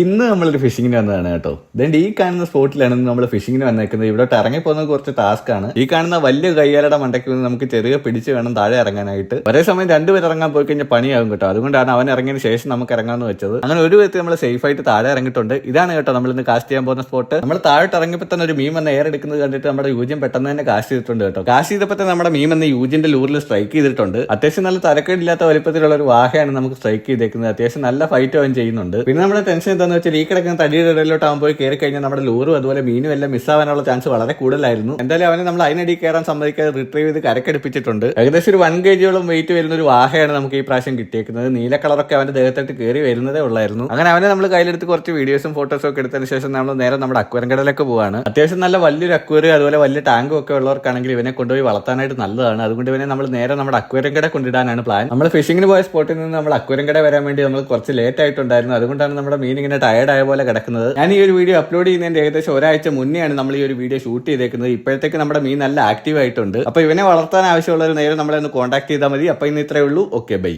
ഇന്ന് നമ്മളൊരു ഫിഷിങ്ങിന് വന്നതാണ് കേട്ടോ. ഈ കാണുന്ന സ്പോട്ടിലാണ് നമ്മൾ ഫിഷിങ്ങിന് വന്നേക്കുന്നത്. ഇവിടോട്ട് ഇറങ്ങിപ്പോകുന്നത് കുറച്ച് ടാസ്ക് ആണ്. ഈ കാണുന്ന വലിയ കയ്യാലയുടെ മണ്ടയ്ക്ക് വന്ന് നമുക്ക് ചെറിയ പിടിച്ച് വേണം താഴെ ഇറങ്ങാനായിട്ട്. ഒരേ സമയം രണ്ടുപേർ ഇറങ്ങാൻ പോയി കഴിഞ്ഞാൽ പണിയാകും കേട്ടോ. അതുകൊണ്ടാണ് അവൻ ഇറങ്ങിയതിന് ശേഷം നമുക്ക് ഇറങ്ങാമെന്ന് വെച്ചത്. അങ്ങനെ ഒരു വിധത്തിൽ നമ്മൾ സേഫ് ആയിട്ട് താഴെ ഇറങ്ങിയിട്ടുണ്ട്. ഇതാണ് കേട്ടോ നമ്മൾ ഇന്ന് കാസ്റ്റ് ചെയ്യാൻ പോകുന്ന സ്പോട്ട്. നമ്മൾ താഴോട്ട് ഇറങ്ങിയപ്പോൾ തന്നെ ഒരു മീൻ വന്ന് എയർ എടുക്കുന്നത് കണ്ടിട്ട് നമ്മുടെ യൂജിൻ പെട്ടെന്ന് തന്നെ കാസ്റ്റ് ചെയ്തിട്ടുണ്ട് കേട്ടോ. കാസ്റ്റ് ചെയ്തപ്പോൾ തന്നെ നമ്മുടെ മീൻ വന്ന് യൂജിന്റെ ലൂറിൽ സ്ട്രൈക്ക് ചെയ്തിട്ടുണ്ട്. അത്യാവശ്യം നല്ല തരക്കേടില്ലാത്ത വലിപ്പത്തിലുള്ള ഒരു വാഹയാണ് നമുക്ക് സ്ട്രൈക്ക് ചെയ്തേക്കുന്നത്. അത്യാവശ്യം നല്ല ഫൈറ്റ് അവൻ ചെയ്യുന്നുണ്ട്. പിന്നെ നമ്മുടെ ടെൻഷൻ എന്താണെന്ന് വെച്ചാൽ ഈ കിടക്കുന്ന തടിയുടെ ഇടയിലോട്ട് ആകുമ്പോൾ പോയി കയറി കഴിഞ്ഞാൽ നമ്മുടെ ലൂറും അതുപോലെ മീനും എല്ലാം മിസ്സാവാനുള്ള ചാൻസ് വളരെ കൂടുതലായിരുന്നു. എന്തായാലും അവനെ നമ്മൾ അതിനടി കയറാൻ സമ്മതിക്കാതെ റിട്രീവ് ചെയ്ത് കരക്കടിപ്പിച്ചിട്ടുണ്ട്. ഏകദേശം ഒരു 1 kg വെയിറ്റ് വരുന്ന ഒരു വാഹയാണ് നമുക്ക് ഈ പ്രാവശ്യം കിട്ടിയേക്കുന്നത്. നീല കളറൊക്കെ അവന്റെ ദേഹത്തോട്ട് കയറി വരുന്നതേ ഉള്ളായിരുന്നു. അങ്ങനെ അവനെ നമ്മൾ കയ്യിലെടുത്ത് കുറച്ച് വീഡിയോസും ഫോട്ടോസും ഒക്കെ എടുത്തതിന് ശേഷം നമ്മൾ നേരെ നമ്മുടെ അക്വേറിയം കടയിലേക്ക് പോവാണ്. അത്യാവശ്യം നല്ല വലിയൊരു അക്വേറിയം അതുപോലെ വലിയ ടാങ്കും ഒക്കെ ഉള്ളവർക്കാണെങ്കിൽ ഇവനെ കൊണ്ടുപോയി വളർത്താനായിട്ട് നല്ലതാണ്. അതുകൊണ്ട് ഇവനെ നമ്മൾ നേരെ നമ്മുടെ അക്വേറിയം കട കൊണ്ടിടാനാണ് പ്ലാൻ. നമ്മൾ ഫിഷിങ്ങിന് പോയ സ്പോട്ടിൽ നിന്ന് നമ്മൾ അക്വേറിയം കട വരാൻ വേണ്ടി നമ്മൾ കുറച്ച് ലേറ്റ് ആയിട്ടുണ്ടായിരുന്നു. അതുകൊണ്ടാണ് നമ്മുടെ മീൻ ഇങ്ങനെ ടയർഡ് ആയ പോലെ കിടക്കുന്നത്. ഞാൻ ഈ ഒരു വീഡിയോ അപ്ലോഡ് ചെയ്യുന്നതിന്റെ ഏകദേശം ഒരാഴ്ച മുന്നെയാണ് നമ്മൾ ഈ ഒരു വീഡിയോ ഷൂട്ട് ചെയ്തേക്കുന്നത്. ഇപ്പോഴത്തേക്ക് നമ്മുടെ മീൻ നല്ല ആക്റ്റീവ് ആയിട്ടുണ്ട്. അപ്പൊ ഇവനെ വളർത്താൻ ആവശ്യമുള്ളവർ നേരെ നമ്മളെ ഒന്ന് കോൺടാക്ട് ചെയ്താൽ മതി. അപ്പൊ ഇന്ന് ഇത്രയേ ഉള്ളൂ. Okay, by.